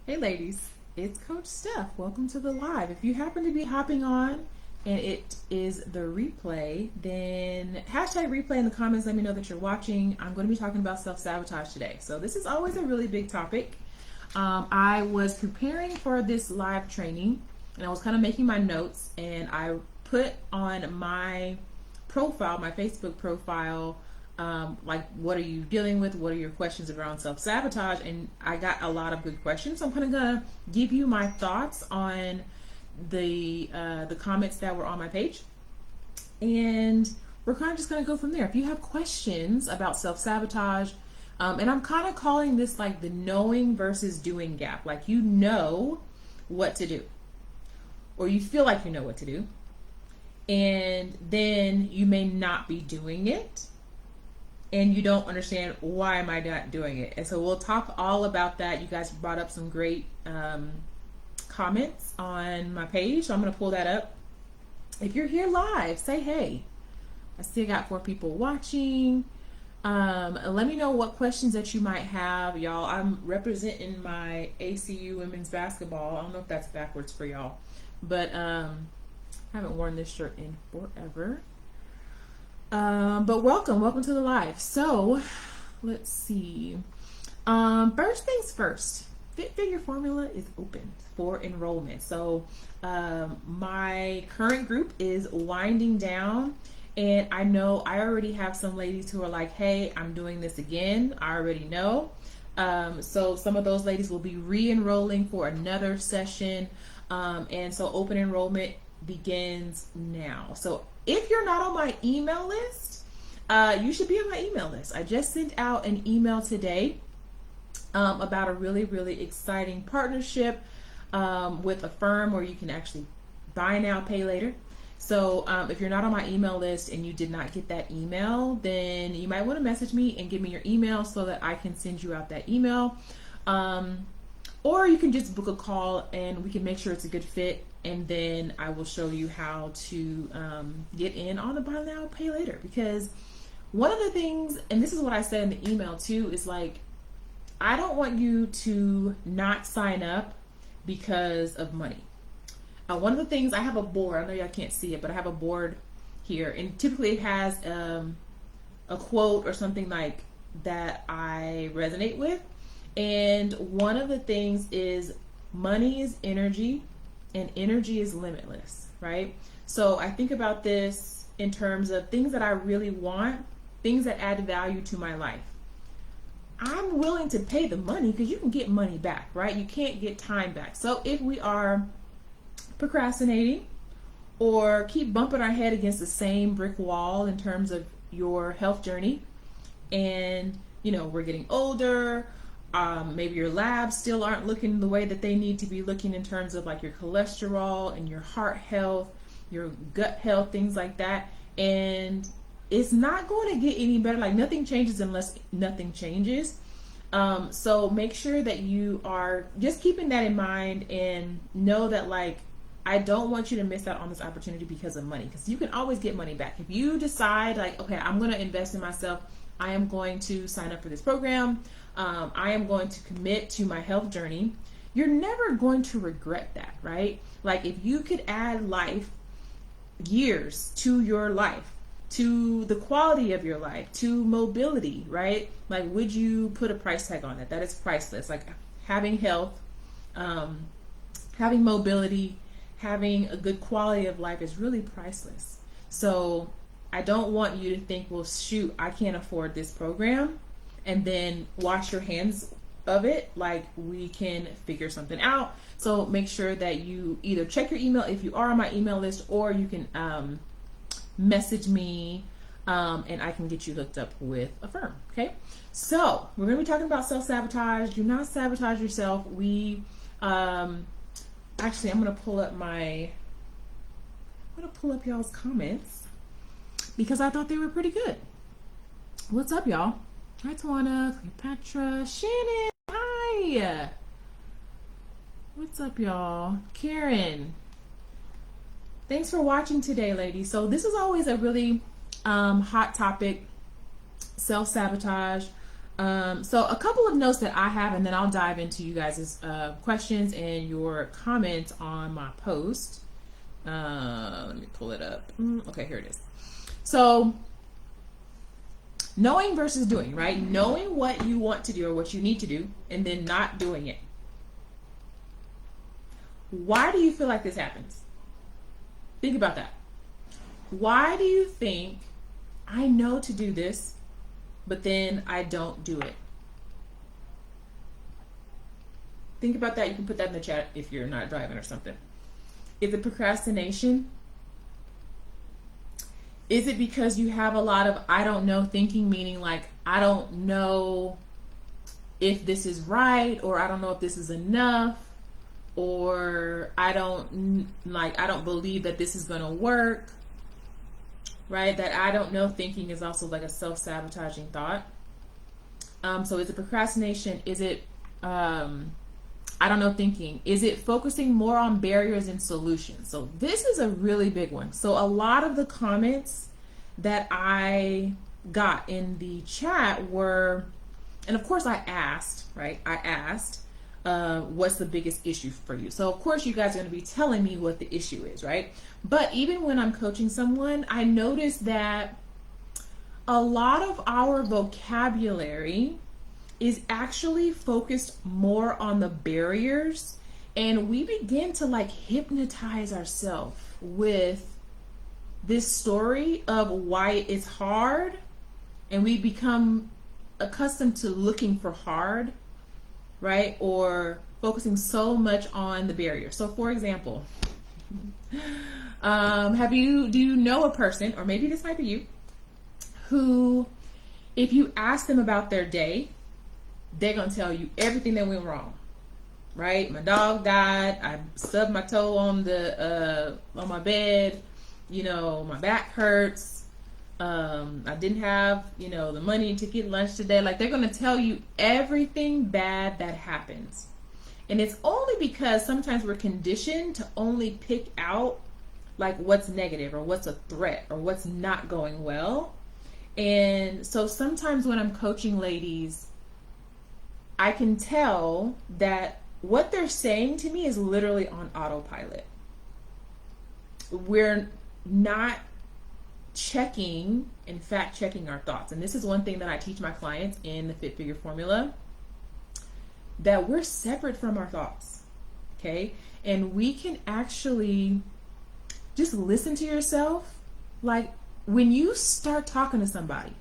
Hey ladies, it's Coach Steph. Welcome to the live. If you happen to be hopping on and it is the replay, then hashtag replay in the comments. Let me know that you're watching. I'm going to be talking about self-sabotage today. So this is always a really big topic. I was preparing for this live training and I was kind of making my notes, and I put on my profile, my Facebook profile, like, what are you dealing with? What are your questions around self-sabotage? And I got a lot of good questions. So I'm kind of gonna give you my thoughts on the comments that were on my page, and we're kind of just gonna go from there. If you have questions about self-sabotage, and I'm kind of calling this like the knowing versus doing gap. Like, you know what to do, or you feel like you know what to do, and then you may not be doing it, and you don't understand, why am I not doing it? And so we'll talk all about that. You guys brought up some great comments on my page, so I'm going to pull that up. If you're here live, say hey. I still got 4 people watching. Let me know what questions that you might have, y'all. I'm representing my ACU women's basketball. I don't know if that's backwards for y'all, but I haven't worn this shirt in forever. But welcome to the live. So let's see. First things first, Fit Figure Formula is open for enrollment. So my current group is winding down, and I know I already have some ladies who are like, hey, I'm doing this again. I already know. So some of those ladies will be re-enrolling for another session. And so open enrollment begins now. So if you're not on my email list, you should be on my email list. I just sent out an email today about a really, really exciting partnership with a firm where you can actually buy now, pay later. So if you're not on my email list and you did not get that email, then you might want to message me and give me your email so that I can send you out that email. Or you can just book a call and we can make sure it's a good fit, and then I will show you how to get in on the buy now, pay later. Because one of the things, and this is what I said in the email too, is like, I don't want you to not sign up because of money. One of the things, I have a board, I know y'all can't see it, but I have a board here, and typically it has a quote or something like that I resonate with. And one of the things is, money is energy and energy is limitless, right? So I think about this in terms of things that I really want, things that add value to my life. I'm willing to pay the money because you can get money back, right? You can't get time back. So if we are procrastinating or keep bumping our head against the same brick wall in terms of your health journey, and we're getting older, maybe your labs still aren't looking the way that they need to be looking in terms of like your cholesterol and your heart health, your gut health, things like that. And it's not going to get any better. Like, nothing changes unless nothing changes. So make sure that you are just keeping that in mind, and know that, like, I don't want you to miss out on this opportunity because of money, because you can always get money back. If you decide, like, okay, I'm going to invest in myself, I am going to sign up for this program, I am going to commit to my health journey, you're never going to regret that, right? Like, if you could add years to your life, to the quality of your life, to mobility, right? Like, would you put a price tag on it? That is priceless. Like, having health, having mobility, having a good quality of life is really priceless. So I don't want you to think, well, shoot, I can't afford this program, and then wash your hands of it. Like, we can figure something out. So make sure that you either check your email if you are on my email list, or you can message me, and I can get you hooked up with a firm. Okay, so we're going to be talking about self-sabotage. Do not sabotage yourself. Actually, I'm going to pull up y'all's comments because I thought they were pretty good. What's up, y'all? Hi, Tawana, Cleopatra, Shannon, hi. What's up, y'all? Karen. Thanks for watching today, ladies. So this is always a really hot topic, self-sabotage. So a couple of notes that I have, and then I'll dive into you guys' questions and your comments on my post. Let me pull it up. Okay, here it is. So knowing versus doing, right? Knowing what you want to do or what you need to do, and then not doing it. Why do you feel like this happens? Think about that. Why do you think I know to do this, but then I don't do it? Think about that. You can put that in the chat if you're not driving or something. Is it procrastination? Is it because you have a lot of I don't know thinking, meaning like I don't know if this is right, or I don't know if this is enough, or I don't believe that this is going to work, right? That I don't know thinking is also like a self-sabotaging thought. So is it procrastination? Is it I don't know thinking? Is it focusing more on barriers and solutions? So this is a really big one. So a lot of the comments that I got in the chat were, and of course I asked, right? I asked, what's the biggest issue for you? So of course you guys are going to be telling me what the issue is, right? But even when I'm coaching someone, I noticed that a lot of our vocabulary is actually focused more on the barriers, and we begin to like hypnotize ourselves with this story of why it's hard, and we become accustomed to looking for hard, right? Or focusing so much on the barrier. So for example, do you know a person, or maybe this might be you, who if you ask them about their day, they're going to tell you everything that went wrong, right? My dog died. I stubbed my toe on my bed. You know, my back hurts. I didn't have, the money to get lunch today. Like, they're going to tell you everything bad that happens. And it's only because sometimes we're conditioned to only pick out like what's negative or what's a threat or what's not going well. And so sometimes when I'm coaching ladies, I can tell that what they're saying to me is literally on autopilot. We're not checking and fact checking our thoughts. And this is one thing that I teach my clients in the Fit Figure Formula, that we're separate from our thoughts. Okay. And we can actually just listen to yourself. Like when you start talking to somebody,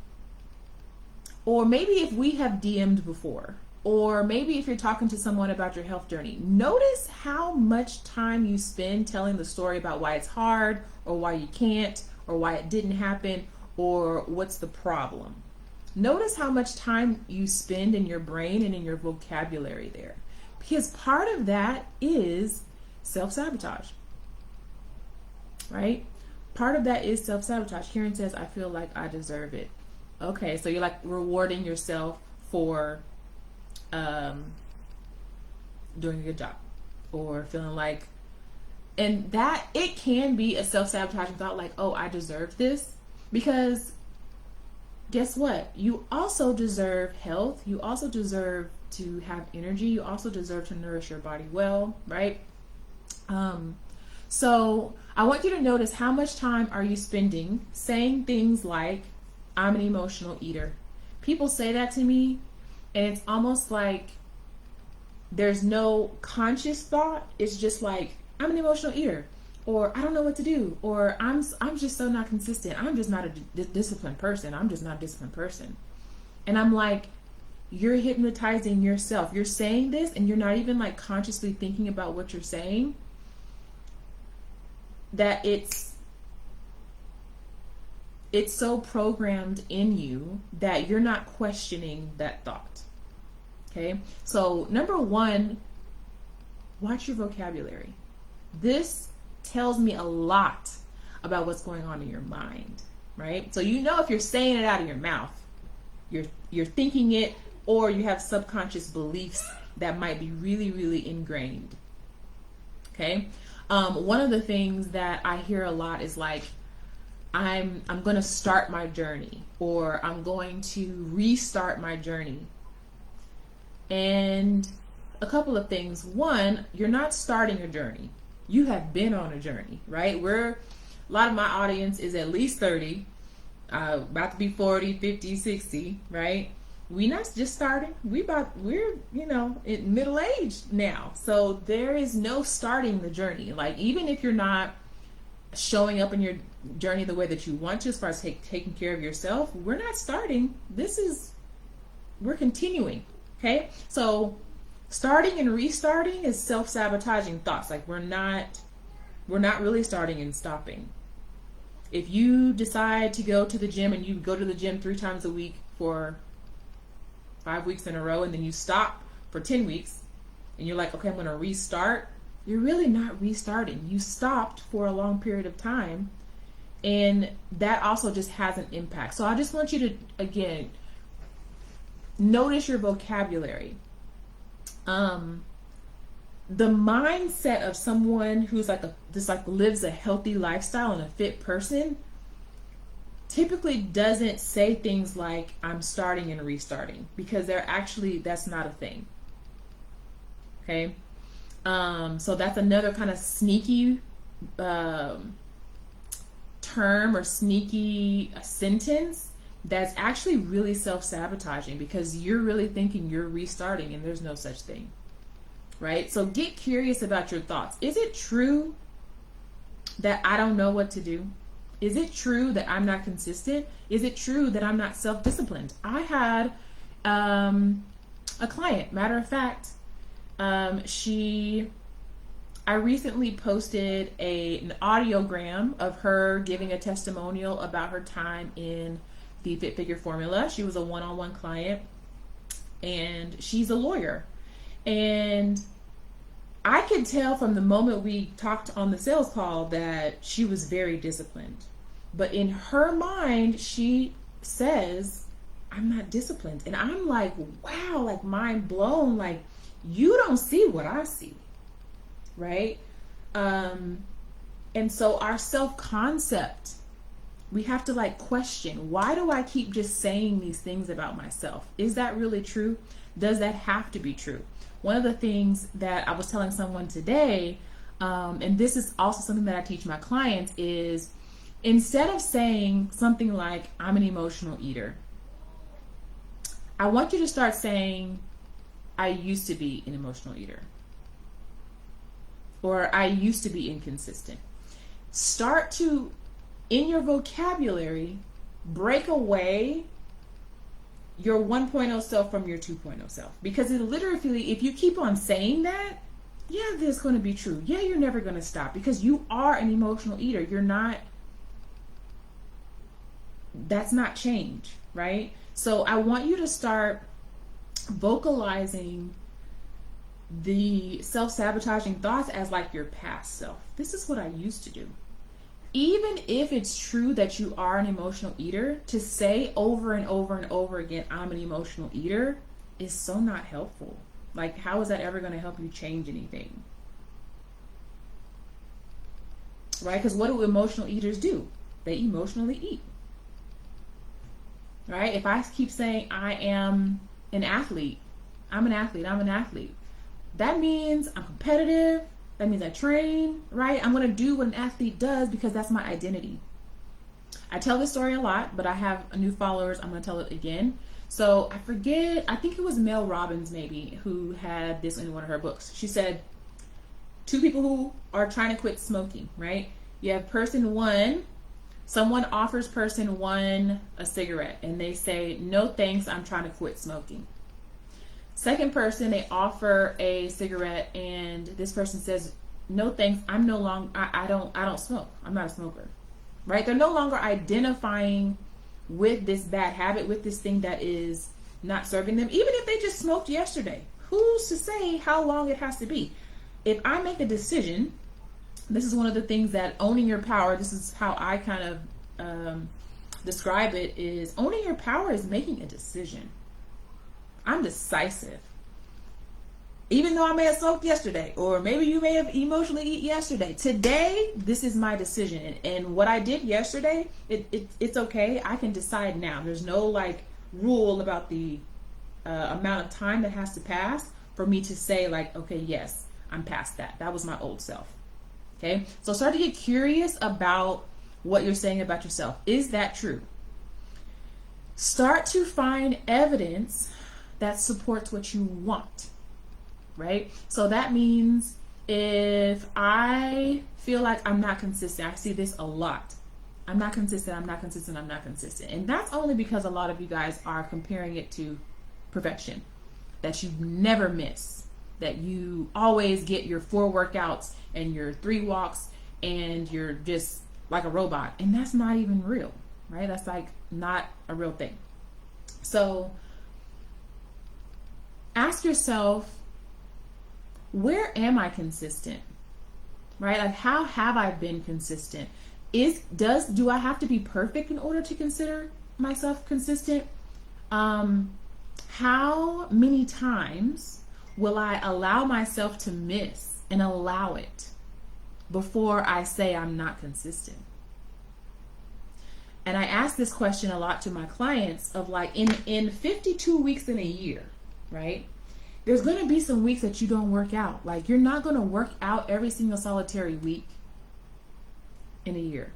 or maybe if we have DM'd before, or maybe if you're talking to someone about your health journey, notice how much time you spend telling the story about why it's hard, or why you can't, or why it didn't happen, or what's the problem. Notice how much time you spend in your brain and in your vocabulary there. Because part of that is self-sabotage, right? Part of that is self-sabotage. Karen says, I feel like I deserve it. Okay, so you're like rewarding yourself for doing a good job, or feeling like, and that it can be a self-sabotaging thought, like, oh, I deserve this, because guess what? You also deserve health. You also deserve to have energy. You also deserve to nourish your body well, right? So I want you to notice, how much time are you spending saying things like, I'm an emotional eater. People say that to me, and it's almost like there's no conscious thought. It's just like, I'm an emotional eater, or I don't know what to do, or I'm just so not consistent. I'm just not a disciplined person. I'm just not a disciplined person. And I'm like, you're hypnotizing yourself. You're saying this and you're not even like consciously thinking about what you're saying, that it's so programmed in you that you're not questioning that thought. Okay, so number one, watch your vocabulary. This tells me a lot about what's going on in your mind, right? So if you're saying it out of your mouth, you're thinking it, or you have subconscious beliefs that might be really, really ingrained. Okay, one of the things that I hear a lot is like, I'm going to start my journey, or I'm going to restart my journey. And a couple of things. One, you're not starting a journey. You have been on a journey, right? A lot of my audience is at least 30, about to be 40, 50, 60, right? We not just starting. We're in middle age now. So there is no starting the journey. Like, even if you're not showing up in your journey the way that you want to, as far as taking care of yourself, we're not starting. We're continuing. Okay? So starting and restarting is self-sabotaging thoughts. Like, we're not really starting and stopping. If you decide to go to the gym and you go to the gym 3 times a week for 5 weeks in a row, and then you stop for 10 weeks and you're like, okay, I'm going to restart, you're really not restarting. You stopped for a long period of time, and that also just has an impact. So I just want you to, again, notice your vocabulary. The mindset of someone who's lives a healthy lifestyle and a fit person typically doesn't say things like, I'm starting and restarting, because that's not a thing. Okay? So that's another kind of sneaky term or sneaky sentence that's actually really self-sabotaging, because you're really thinking you're restarting, and there's no such thing. Right? So get curious about your thoughts. Is it true that I don't know what to do? Is it true that I'm not consistent? Is it true that I'm not self-disciplined? I had a client, matter of fact, I recently posted an audiogram of her giving a testimonial about her time in the Fit Figure Formula. She was a one-on-one client, and she's a lawyer. And I could tell from the moment we talked on the sales call that she was very disciplined. But in her mind, she says, I'm not disciplined. And I'm like, wow, like mind blown. Like, you don't see what I see, right? And so our self-concept, we have to question, why do I keep just saying these things about myself? Is that really true? Does that have to be true? One of the things that I was telling someone today, and this is also something that I teach my clients, is instead of saying something like, I'm an emotional eater, I want you to start saying, I used to be an emotional eater. Or I used to be inconsistent. Start to, in your vocabulary, break away your 1.0 self from your 2.0 self. Because it literally, if you keep on saying that, yeah, this is going to be true. Yeah, you're never going to stop, because you are an emotional eater. You're not, that's not change, right? So I want you to start vocalizing the self-sabotaging thoughts as your past self. This is what I used to do. Even if it's true that you are an emotional eater, to say over and over and over again, I'm an emotional eater, is so not helpful. How is that ever going to help you change anything? Right? Because what do emotional eaters do? They emotionally eat. Right? If I keep saying I am an athlete, I'm an athlete, that means I'm competitive. That means I train, right? I'm going to do what an athlete does, because that's my identity. I tell this story a lot, but I have new followers. I'm going to tell it again. So I think it was Mel Robbins maybe who had this in one of her books. She said, 2 people who are trying to quit smoking, right? You have person 1, someone offers person 1 a cigarette, and they say, no thanks, I'm trying to quit smoking. Second person, they offer a cigarette, and this person says, no thanks, I don't smoke. I'm not a smoker. Right? They're no longer identifying with this bad habit, with this thing that is not serving them, even if they just smoked yesterday. Who's to say how long it has to be? If I make a decision, this is one of the things that owning your power, this is how I kind of describe it, is owning your power is making a decision. I'm decisive. Even though I may have smoked yesterday, or maybe you may have emotionally eaten yesterday, today, this is my decision. And what I did yesterday, it's okay. I can decide now. There's no like rule about the amount of time that has to pass for me to say like, okay, yes, I'm past that. That was my old self. Okay. So start to get curious about what you're saying about yourself. Is that true? Start to find evidence that supports what you want. Right? So that means if I feel like I'm not consistent, I see this a lot. I'm not consistent, I'm not consistent, I'm not consistent. And that's only because a lot of you guys are comparing it to perfection. That you never miss. That you always get your 4 workouts and your 3 walks and you're just like a robot. And that's not even real, right? That's like not a real thing. So ask yourself, where am I consistent? Right? Like, how have I been consistent? Do I have to be perfect in order to consider myself consistent? How many times will I allow myself to miss and allow it before I say I'm not consistent? And I ask this question a lot to my clients of like, in 52 weeks in a year, right? There's going to be some weeks that you don't work out. Like, you're not going to work out every single solitary week in a year.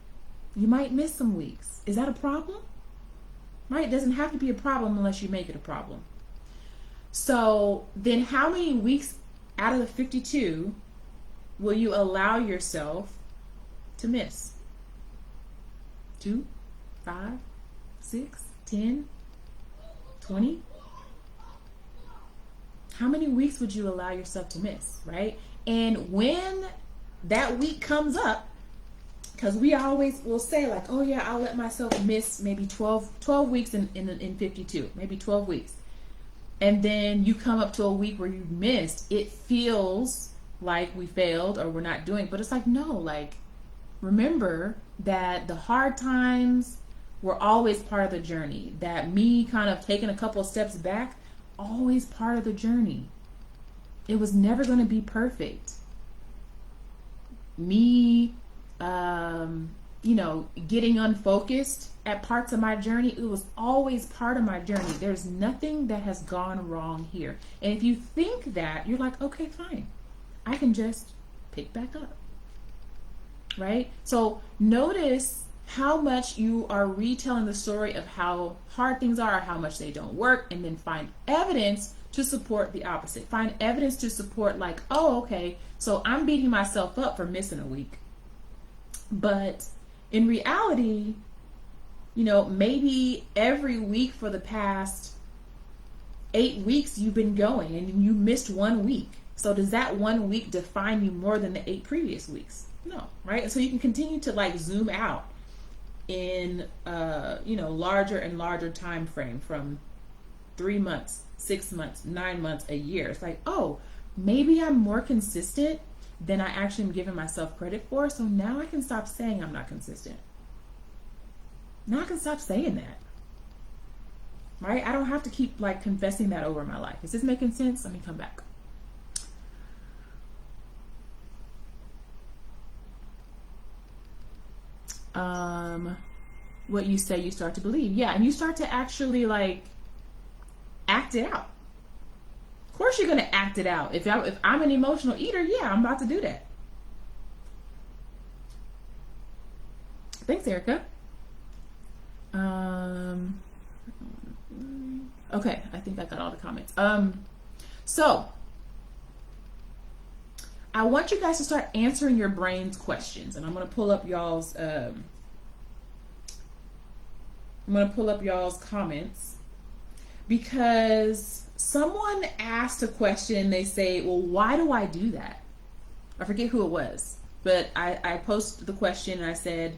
You might miss some weeks. Is that a problem? Right? It doesn't have to be a problem unless you make it a problem. So then how many weeks out of the 52 will you allow yourself to miss? 2, 5, 6, 10, 20? How many weeks would you allow yourself to miss, right? And when that week comes up, because we always will say like, oh yeah, I'll let myself miss maybe 12 weeks in 52, maybe 12 weeks. And then you come up to a week where you missed, it feels like we failed or we're not doing, but it's like, no, like, remember that the hard times were always part of the journey. That me kind of taking a couple of steps back, always part of the journey. It was never going to be perfect. Me, getting unfocused at parts of my journey, it was always part of my journey. There's nothing that has gone wrong here. And if you think that, you're like, okay, fine. I can just pick back up. Right? So notice how much you are retelling the story of how hard things are, or how much they don't work, and then find evidence to support the opposite. Find evidence to support like, oh, okay, so I'm beating myself up for missing a week. But in reality, maybe every week for the past 8 weeks you've been going and you missed 1 week. So does that 1 week define you more than the 8 previous weeks? No, right? So you can continue to like zoom out in larger and larger time frame, from 3 months, 6 months, 9 months, a year. It's like, oh, maybe I'm more consistent than I actually am giving myself credit for. So now I can stop saying I'm not consistent. Now I can stop saying that. Right? I don't have to keep like confessing that over my life. Is this making sense? Let me come back. What you say you start to believe. Yeah, and you start to actually like act it out. Of course you're going to act it out. If I'm an emotional eater, yeah, I'm about to do that. Thanks, Erica. Okay, I think I got all the comments. So I want you guys to start answering your brain's questions, and I'm going to pull up y'all's comments, because someone asked a question. They say, well, why do I do that? I forget who it was, but I posted the question and I said,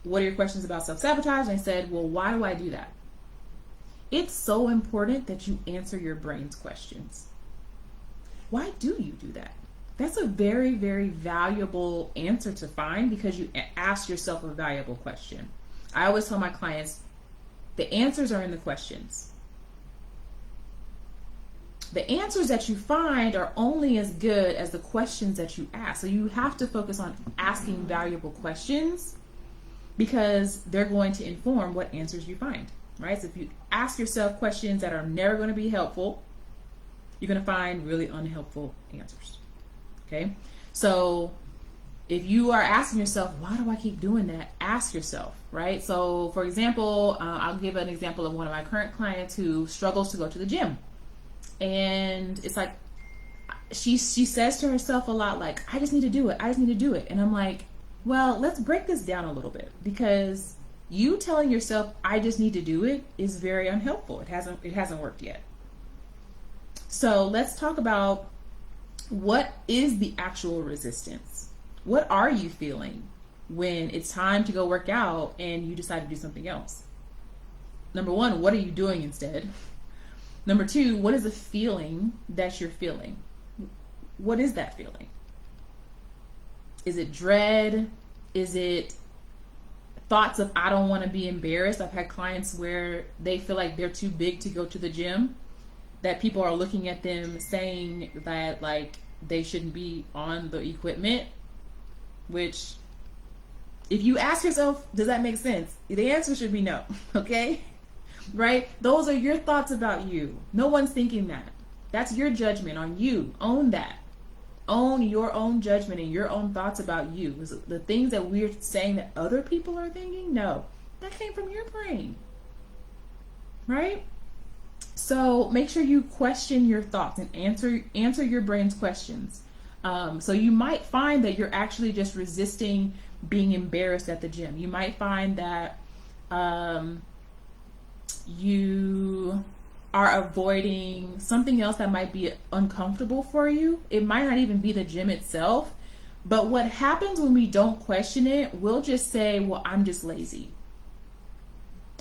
what are your questions about self-sabotage? And I said, well, why do I do that? It's so important that you answer your brain's questions. Why do you do that? That's a very, very valuable answer to find, because you ask yourself a valuable question. I always tell my clients, the answers are in the questions. The answers that you find are only as good as the questions that you ask. So you have to focus on asking valuable questions because they're going to inform what answers you find, right? So if you ask yourself questions that are never going to be helpful, you're going to find really unhelpful answers, okay? So if you are asking yourself, why do I keep doing that? Ask yourself, right? So for example, I'll give an example of one of my current clients who struggles to go to the gym. And it's like, she says to herself a lot, like, I just need to do it. I just need to do it. And I'm like, well, let's break this down a little bit, because you telling yourself, I just need to do it, is very unhelpful. It hasn't worked yet. So let's talk about, what is the actual resistance? What are you feeling when it's time to go work out and you decide to do something else? Number one, what are you doing instead? Number two, what is the feeling that you're feeling? What is that feeling? Is it dread? Is it thoughts of, I don't want to be embarrassed? I've had clients where they feel like they're too big to go to the gym, that people are looking at them saying that like they shouldn't be on the equipment, which if you ask yourself, does that make sense? The answer should be no, okay? Right? Those are your thoughts about you. No one's thinking that. That's your judgment on you. Own that. Own your own judgment and your own thoughts about you. Is the things that we're saying that other people are thinking? No, that came from your brain, right? So make sure you question your thoughts and answer your brain's questions. So you might find that you're actually just resisting being embarrassed at the gym. You might find that you are avoiding something else that might be uncomfortable for you. It might not even be the gym itself, but what happens when we don't question it, we'll just say, well, I'm just lazy.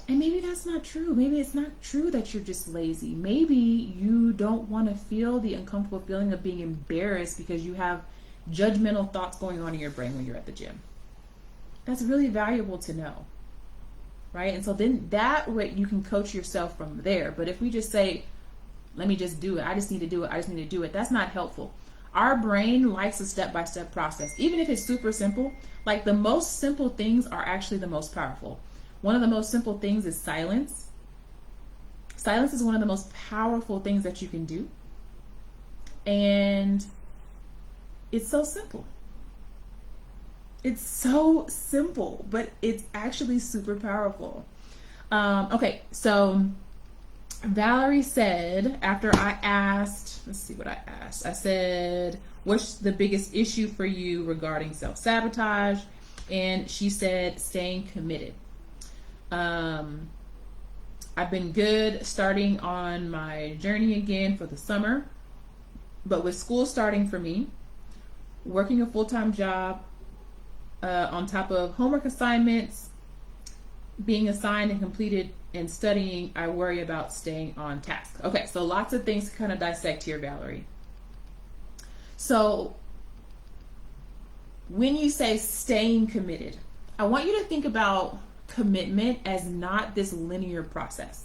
And maybe that's not true. Maybe it's not true that you're just lazy. Maybe you don't want to feel the uncomfortable feeling of being embarrassed because you have judgmental thoughts going on in your brain when you're at the gym. That's really valuable to know. Right? And so then that way you can coach yourself from there. But if we just say, let me just do it, I just need to do it, I just need to do it, that's not helpful. Our brain likes a step-by-step process. Even if it's super simple, like the most simple things are actually the most powerful. One of the most simple things is silence. Silence is one of the most powerful things that you can do. And it's so simple. It's so simple, but it's actually super powerful. Okay, so Valerie said, after I asked, let's see what I asked. I said, what's the biggest issue for you regarding self-sabotage? And she said, staying committed. I've been good starting on my journey again for the summer, but with school starting for me, working a full-time job, on top of homework assignments being assigned and completed and studying, I worry about staying on task. Okay, so lots of things to kind of dissect here, Valerie. So when you say staying committed, I want you to think about commitment as not this linear process.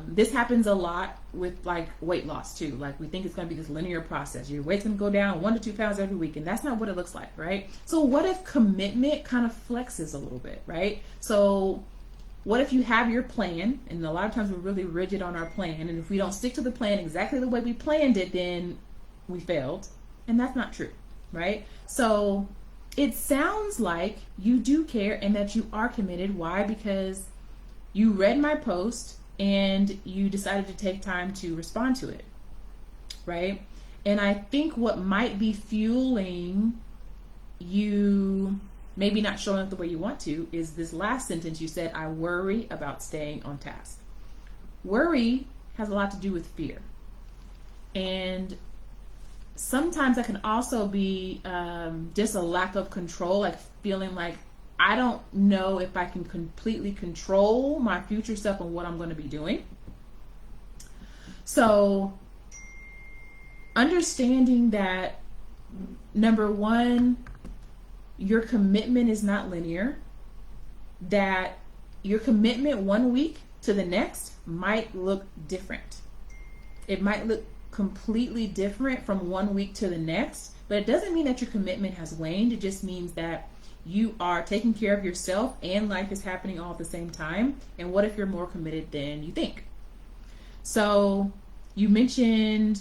This happens a lot with like weight loss too. Like we think it's going to be this linear process. Your weight's going to go down 1 to 2 pounds every week, and that's not what it looks like, right? So what if commitment kind of flexes a little bit, right? So what if you have your plan, and a lot of times we're really rigid on our plan, and if we don't stick to the plan exactly the way we planned it, then we failed, and that's not true, right? So it sounds like you do care and that you are committed. Why? Because you read my post and you decided to take time to respond to it, right? And I think what might be fueling you maybe not showing up the way you want to is this last sentence you said, I worry about staying on task. Worry has a lot to do with fear. And sometimes that can also be just a lack of control, like feeling like I don't know if I can completely control my future self and what I'm going to be doing. So understanding that, number one, your commitment is not linear, that your commitment 1 week to the next might look different. It might look completely different from one week to the next, but it doesn't mean that your commitment has waned. It just means that you are taking care of yourself and life is happening all at the same time. And what if you're more committed than you think? So you mentioned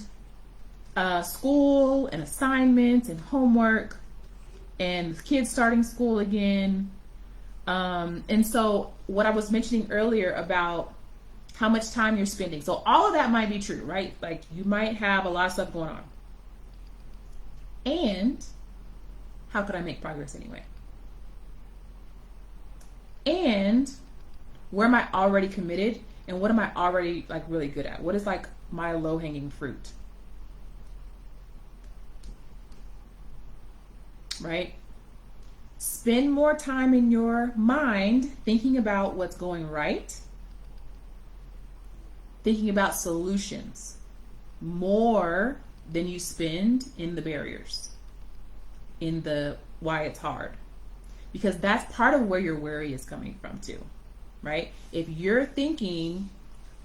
school and assignments and homework and kids starting school again. And so what I was mentioning earlier about how much time you're spending. So all of that might be true, right? Like you might have a lot of stuff going on. And how could I make progress anyway? And where am I already committed? And what am I already like really good at? What is like my low-hanging fruit? Right? Spend more time in your mind thinking about what's going right, thinking about solutions more than you spend in the barriers, in the why it's hard. Because that's part of where your worry is coming from too, right? If you're thinking,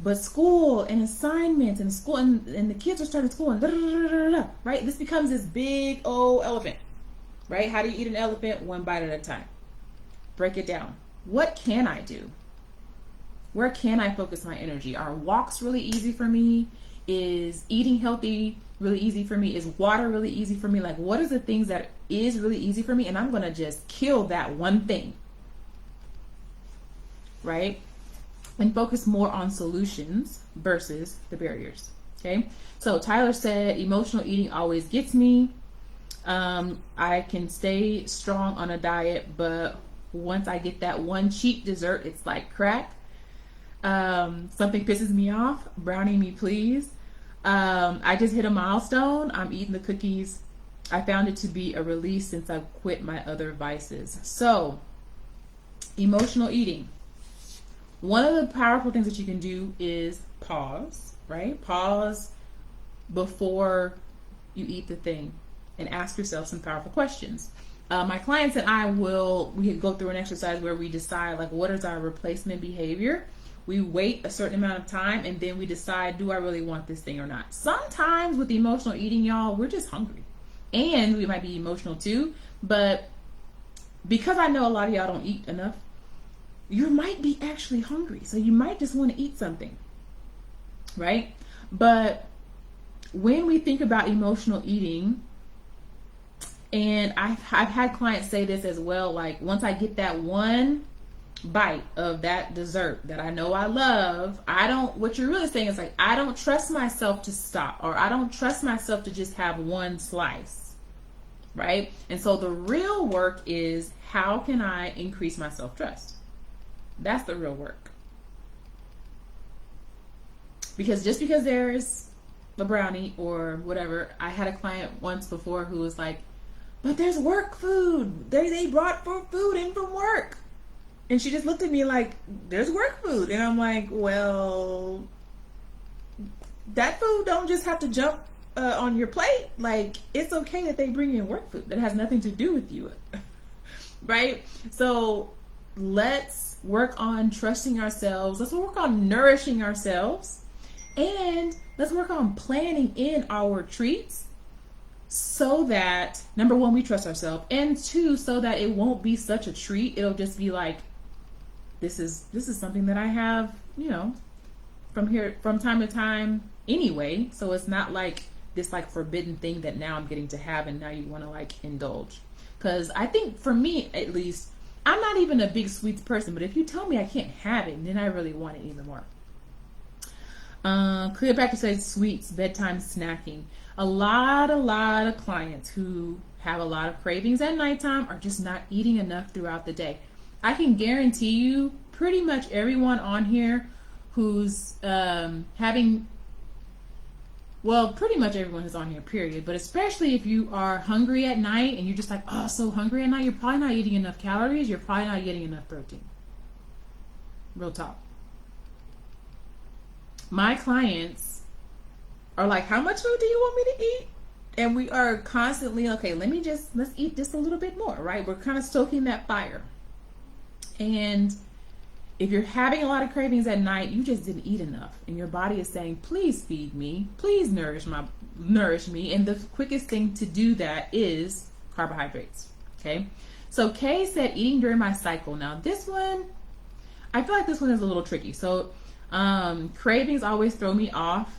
but school and assignments and school and the kids are starting school and da, da, da, da, da, right? This becomes this big old elephant, right? How do you eat an elephant? One bite at a time. Break it down. What can I do? Where can I focus my energy? Are walks really easy for me? Is eating healthy really easy for me? Is water really easy for me? Like, what is the things that is really easy for me? And I'm going to just kill that one thing, right? And focus more on solutions versus the barriers, okay? So Tyler said, emotional eating always gets me. I can stay strong on a diet, but once I get that one cheap dessert, it's like crack. Something pisses me off. Brownie me, please. I just hit a milestone. I'm eating the cookies. I found it to be a release since I've quit my other vices. So, emotional eating. One of the powerful things that you can do is pause, right? Pause before you eat the thing and ask yourself some powerful questions. My clients and I we go through an exercise where we decide like what is our replacement behavior. We wait a certain amount of time and then we decide, do I really want this thing or not? Sometimes with emotional eating, y'all, we're just hungry. And we might be emotional too, but because I know a lot of y'all don't eat enough, you might be actually hungry. So you might just want to eat something, right? But when we think about emotional eating, and I've had clients say this as well, like once I get that one bite of that dessert that I know I love, what you're really saying is like, I don't trust myself to stop, or I don't trust myself to just have one slice, right? And so the real work is, how can I increase my self-trust? That's the real work. Because just because there's a brownie or whatever, I had a client once before who was like, but there's work food. They brought food in from work. And she just looked at me like, there's work food. And I'm like, well, that food don't just have to jump on your plate. Like, it's okay that they bring in work food. That has nothing to do with you. Right? So let's work on trusting ourselves. Let's work on nourishing ourselves. And let's work on planning in our treats so that, number one, we trust ourselves. And two, so that it won't be such a treat. It'll just be like, this is something that I have, from time to time anyway. So it's not like this like forbidden thing that now I'm getting to have and now you want to like indulge. Because I think for me, at least, I'm not even a big sweets person, but if you tell me I can't have it, then I really want it even more. Cleopatra says sweets, bedtime snacking. A lot of clients who have a lot of cravings at nighttime are just not eating enough throughout the day. I can guarantee you pretty much everyone on here who's pretty much everyone who's on here, period. But especially if you are hungry at night and you're just like, oh, so hungry at night, you're probably not eating enough calories. You're probably not getting enough protein. Real talk. My clients are like, how much food do you want me to eat? And we are constantly, okay, let's eat just a little bit more, right? We're kind of stoking that fire. And If you're having a lot of cravings at night, you just didn't eat enough, and your body is saying, please feed me, please nourish me. And the quickest thing to do that is carbohydrates. Okay, so Kay said eating during my cycle. Now this one, I feel like this one is a little tricky. So cravings always throw me off,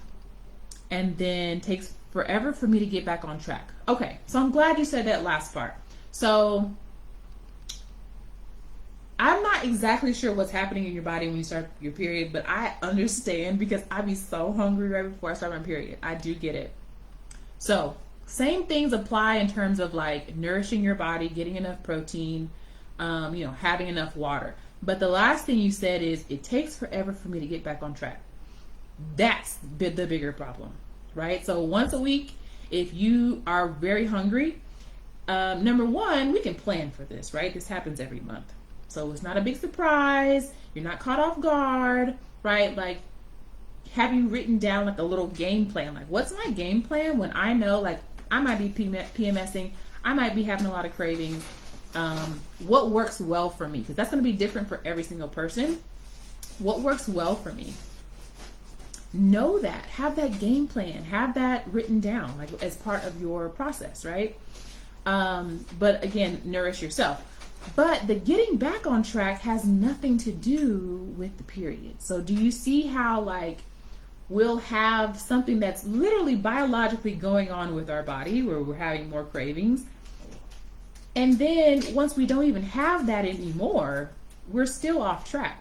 and then takes forever for me to get back on track. Okay, so I'm glad you said that last part. So I'm not exactly sure what's happening in your body when you start your period, but I understand because I be so hungry right before I start my period. I do get it. So same things apply in terms of like nourishing your body, getting enough protein, having enough water. But the last thing you said is it takes forever for me to get back on track. That's the bigger problem, right? So once a week, if you are very hungry, number one, we can plan for this, right? This happens every month. So it's not a big surprise. You're not caught off guard, right? Like, have you written down like a little game plan? Like, what's my game plan when I know like I might be PMSing, I might be having a lot of cravings. What works well for me? Because that's going to be different for every single person. What works well for me? Know that. Have that game plan. Have that written down like as part of your process, right? But again, nourish yourself. But the getting back on track has nothing to do with the period. So do you see how like we'll have something that's literally biologically going on with our body where we're having more cravings. And then once we don't even have that anymore, we're still off track.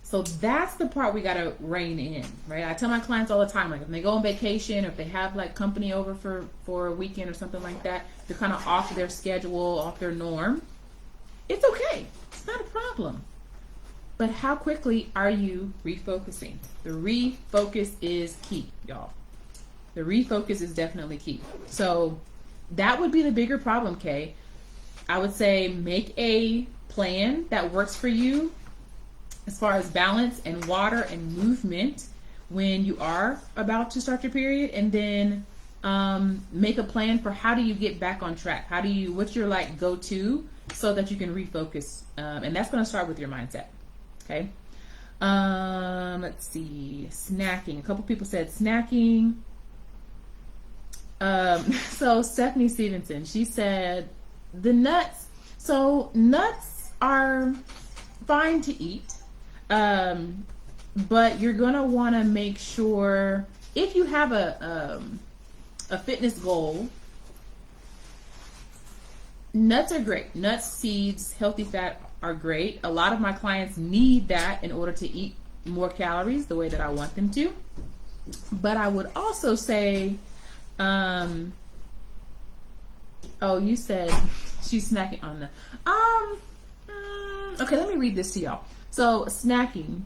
So that's the part we got to rein in, right? I tell my clients all the time, like if they go on vacation or if they have like company over for a weekend or something like that, they're kind of off their schedule, off their norm. It's okay. It's not a problem. But how quickly are you refocusing? The refocus is key, y'all. The refocus is definitely key. So that would be the bigger problem, Kay. I would say make a plan that works for you as far as balance and water and movement when you are about to start your period, and then make a plan for how do you get back on track? What's your like go-to so that you can refocus? And that's going to start with your mindset. Okay. Let's see. Snacking. A couple people said snacking. So Stephanie Stevenson, she said the nuts. So nuts are fine to eat. But you're going to want to make sure if you have a fitness goal, nuts are great. Nuts, seeds, healthy fat are great. A lot of my clients need that in order to eat more calories the way that I want them to. But I would also say, you said she's snacking on the, okay, let me read this to y'all. So snacking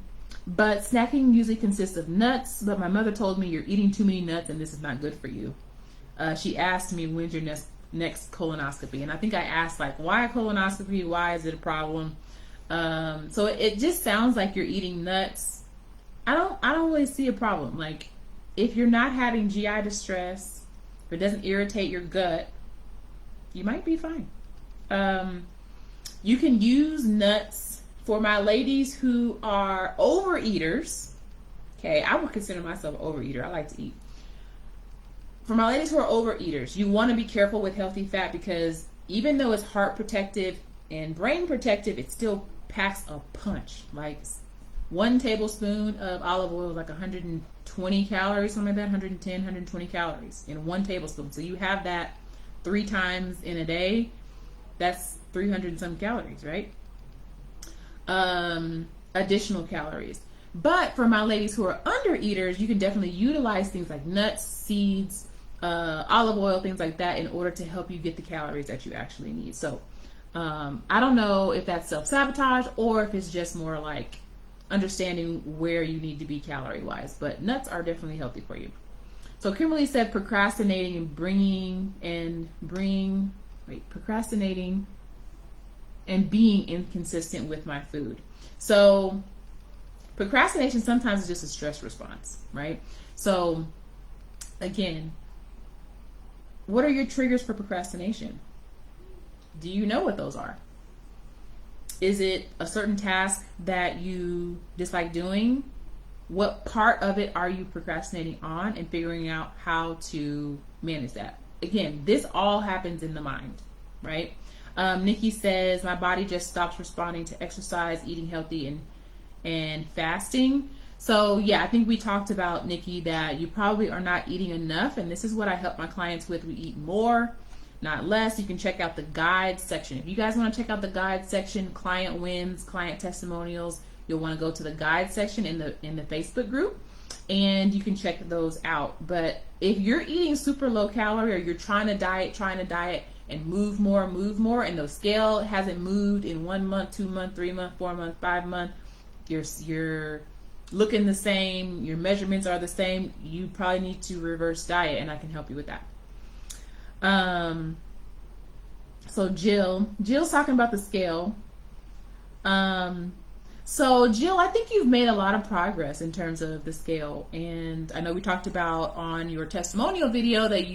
usually consists of nuts, but my mother told me you're eating too many nuts and this is not good for you. She asked me, when's your next colonoscopy? And I think I asked like, why a colonoscopy? Why is it a problem? So it just sounds like you're eating nuts. I don't really see a problem. Like if you're not having GI distress, if it doesn't irritate your gut, you might be fine. You can use nuts for my ladies who are overeaters. Okay, I would consider myself an overeater. I like to eat. For my ladies who are overeaters, you want to be careful with healthy fat because even though it's heart protective and brain protective, it still packs a punch. Like 1 tablespoon of olive oil is like 120 calories, something like that, 110, 120 calories in 1 tablespoon. So you have that 3 times in a day. That's 300 and some calories, right? Additional calories. But for my ladies who are undereaters, you can definitely utilize things like nuts, seeds, olive oil, things like that in order to help you get the calories that you actually need. So I don't know if that's self-sabotage or if it's just more like understanding where you need to be calorie-wise. But nuts are definitely healthy for you. So Kimberly said procrastinating and being inconsistent with my food. So procrastination sometimes is just a stress response, right? So again, what are your triggers for procrastination? Do you know what those are? Is it a certain task that you dislike doing? What part of it are you procrastinating on, and figuring out how to manage that? Again, this all happens in the mind, right? Nikki says, my body just stops responding to exercise, eating healthy, and fasting. So yeah, I think we talked about, Nikki, that you probably are not eating enough, and this is what I help my clients with. We eat more, not less. You can check out the guide section. If you guys want to check out the guide section, client wins, client testimonials, you'll want to go to the guide section in the Facebook group, and you can check those out. But if you're eating super low calorie, or you're trying to diet and move more, and the scale hasn't moved in 1 month, 2 month, 3 month, 4 month, 5 month, you're looking the same, your measurements are the same, you probably need to reverse diet, and I can help you with that. So Jill's talking about the scale. So Jill, I think you've made a lot of progress in terms of the scale, and I know we talked about on your testimonial video that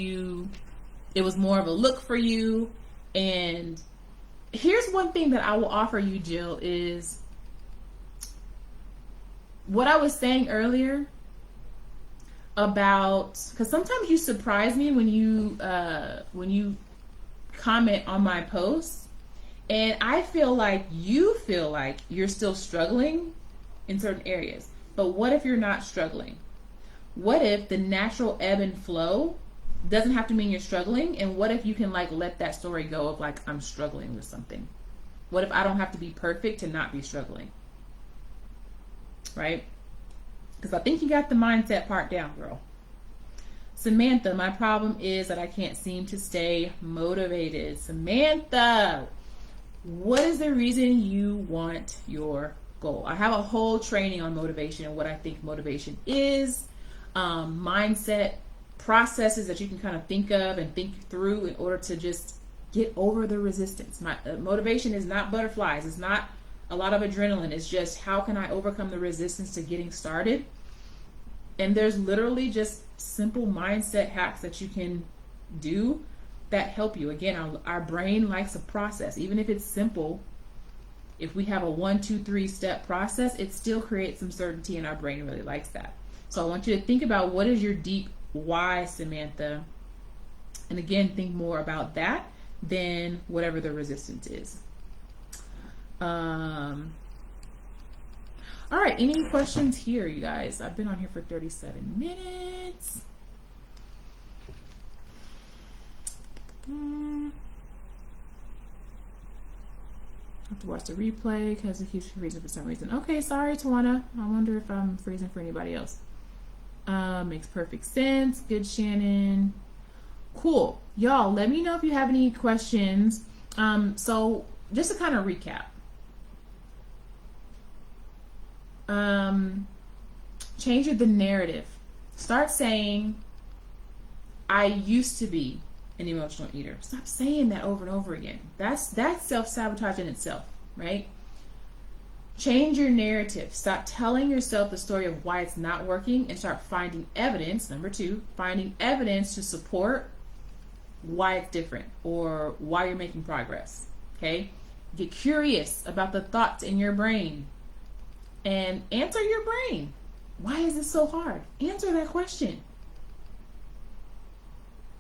it was more of a look for you. And here's one thing that I will offer you, Jill, is what I was saying earlier about, because sometimes you surprise me when you comment on my posts, and I feel like you're still struggling in certain areas. But what if you're not struggling? What if the natural ebb and flow doesn't have to mean you're struggling? And what if you can let that story go of I'm struggling with something? What if I don't have to be perfect to not be struggling? Right? Because I think you got the mindset part down, girl. Samantha, my problem is that I can't seem to stay motivated. Samantha, what is the reason you want your goal? I have a whole training on motivation and what I think motivation is, mindset processes that you can kind of think of and think through in order to just get over the resistance. Motivation is not butterflies. It's not a lot of adrenaline. It's just, how can I overcome the resistance to getting started? And there's literally just simple mindset hacks that you can do that help you. Again, our brain likes a process. Even if it's simple, if we have a 1, 2, 3 step process, it still creates some certainty, and our brain really likes that. So I want you to think about, what is your deep why, Samantha? And again, think more about that than whatever the resistance is. All right, any questions here, you guys? I've been on here for 37 minutes. I have to watch the replay because it keeps freezing for some reason. Okay, sorry, Tawana. I wonder if I'm freezing for anybody else. Makes perfect sense. Good, Shannon. Cool. Y'all, let me know if you have any questions. So just to kind of recap. Change the narrative. Start saying, I used to be an emotional eater. Stop saying that over and over again. That's self-sabotage in itself, right? Change your narrative. Stop telling yourself the story of why it's not working, and start finding evidence. Number 2, finding evidence to support why it's different or why you're making progress. Okay? Get curious about the thoughts in your brain and answer your brain. Why is this so hard? Answer that question.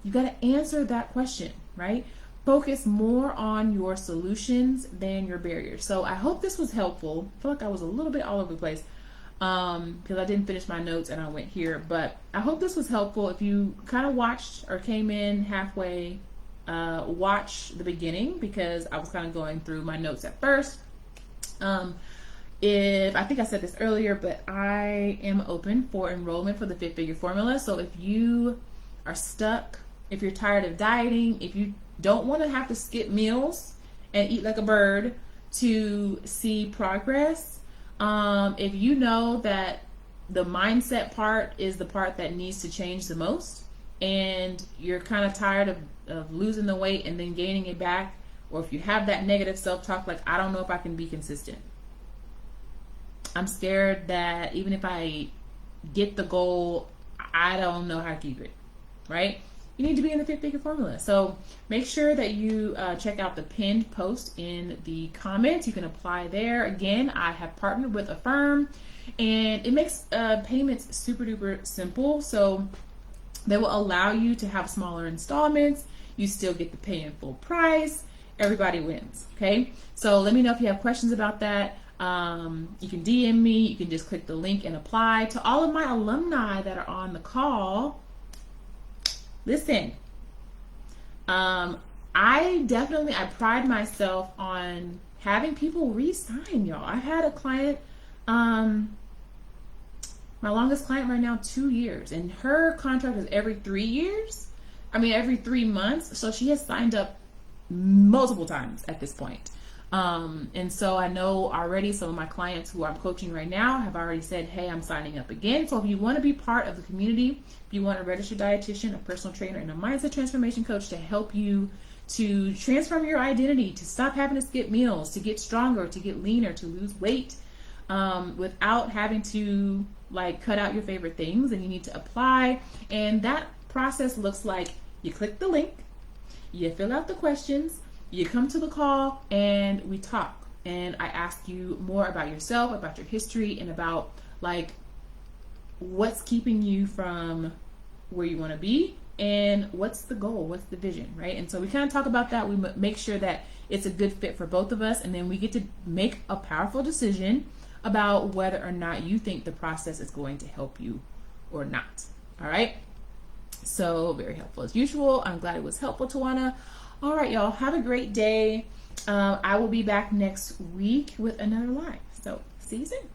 You got to answer that question, right? Focus more on your solutions than your barriers. So I hope this was helpful. I feel like I was a little bit all over the place because I didn't finish my notes and I went here. But I hope this was helpful. If you kind of watched or came in halfway, watch the beginning, because I was kind of going through my notes at first. I think I said this earlier, but I am open for enrollment for the 5-figure formula. So if you are stuck, if you're tired of dieting, if you don't want to have to skip meals and eat like a bird to see progress, if you know that the mindset part is the part that needs to change the most, and you're kind of tired of losing the weight and then gaining it back, or if you have that negative self-talk, like, I don't know if I can be consistent. I'm scared that even if I get the goal, I don't know how to keep it, right? you need to be in the 5-figure formula. So make sure that you check out the pinned post in the comments. You can apply there. Again, I have partnered with a firm, and it makes payments super duper simple. So they will allow you to have smaller installments. You still get to pay in full price. Everybody wins. Okay. So let me know if you have questions about that. You can DM me. You can just click the link and apply. To all of my alumni that are on the call, listen, I pride myself on having people re-sign, y'all. I had a client, my longest client right now, 2 years, and her contract is every 3 years. Every 3 months. So she has signed up multiple times at this point. And so I know already some of my clients who I'm coaching right now have already said, hey, I'm signing up again. So if you want to be part of the community, if you want a registered dietitian, a personal trainer, and a mindset transformation coach to help you to transform your identity, to stop having to skip meals, to get stronger, to get leaner, to lose weight, without having to cut out your favorite things, and you need to apply. And that process looks like you click the link, you fill out the questions, you come to the call, and we talk. And I ask you more about yourself, about your history, and about what's keeping you from where you want to be, and what's the goal, what's the vision, right? And so we kind of talk about that. We make sure that it's a good fit for both of us, and then we get to make a powerful decision about whether or not you think the process is going to help you or not. All right. So very helpful as usual. I'm glad it was helpful, Tawana. All right, y'all. Have a great day. I will be back next week with another live. So see you soon.